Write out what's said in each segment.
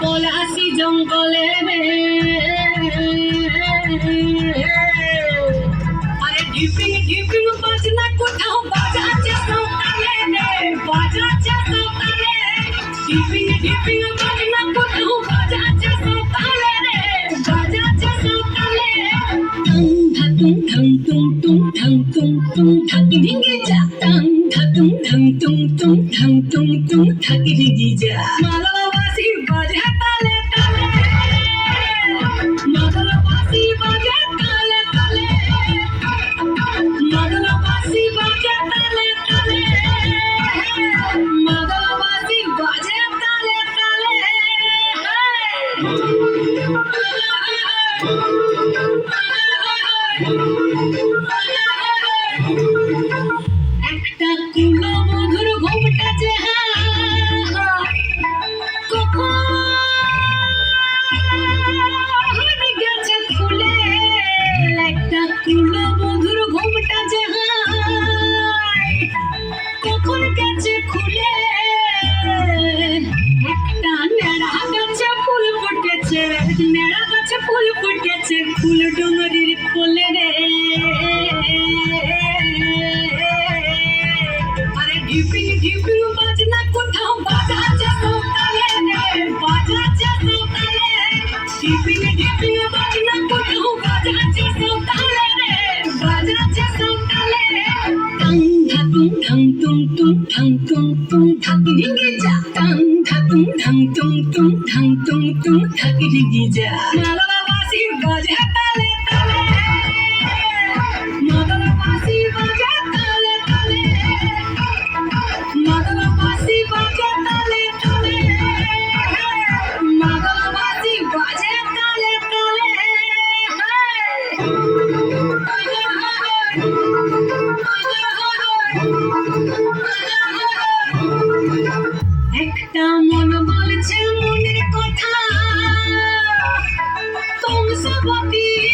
পলাশি জঙ্গলে আরে ঢিপিং ঢিপিং বাজনা কোথাও বাজাচ্ছে সকালে বাজাচ্ছে সকালে ঢিপিং ঢিপিং বাজনা কোথাও বাজাচ্ছে সকালে বাজাচ্ছে সকালে টং ঠং টুং টুং ঠং টুং টুং ঠাকি ঢিঙ্গি যা টং ঠং ঠং টুং টুং ঠং টুং টুং ঠাকি ঢিঙ্গি যা মালবাসী বাজে তালে তালে মালবাসী বাজে তালে তালে মালবাসী বাজে তালে তালে মালবাসী বাজে তালে তালে একটা কুলো মধুর ঘুমটা যে কখন গেছে খুলে একটা কুলো মধুর ঘুমটা যে কখন গেছে খুলে একটা নেড়া গাছে ফুল ফুটেছে নেড়া গাছে ফুল ফুটেছে ফুল ডুঙরির কোলে রে আরে ঢিপিং ঢিপিং বাজনা কোথাও বাজাচ্ছে সকালে বাজাচ্ছে সকালে ঢিপিং ঢিপিং বাজনা কোথাও বাজাচ্ছে সকালে বাজাচ্ছে সকালে টং ঠাকুং ঠং টুং টুং ঠং টুং টুং ঠাকি ঢিঙ্গি যা টং ঠাকুং ঠং টুং টুং ঠং টুং টুং ঠাকি ঢিঙ্গি যা মালবাসী বাজে তালে তালে মালবাসী বাজে তালে তালে মালবাসী বাজে তালে তালে মালবাসী বাজে তালে তালে একটা মন বলছে মনের কথা কংসবতীর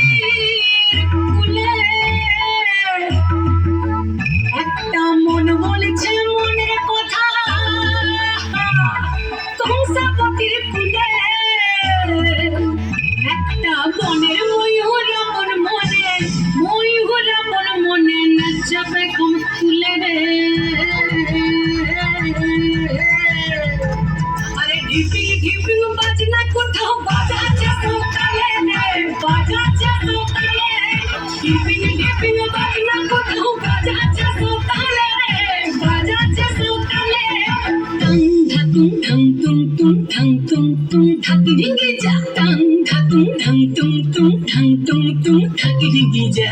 কুলে একটা মন বলছে মনের কথা কংসবতীর কুলে একটা বনের ময়ূর আপন মনে নাচবে কম তুলে রে আরে ঢিপিং ঢিপিং বাজনা কোথাও বাজাচ্ছে সকালে বাজাচ্ছে সকালে ঢিপিং ঢিপিং বাজনা কোথাও বাজাচ্ছে সকালে বাজাচ্ছে সকালে টং ঠাকুং ঠং টুং টুং ঠং টুং টুং ঠাকি ঢিঙ্গি যা টং ঠাকুং ঠং টুং টুং ঠং টুং টুং ঠাকি ঢিঙ্গি যা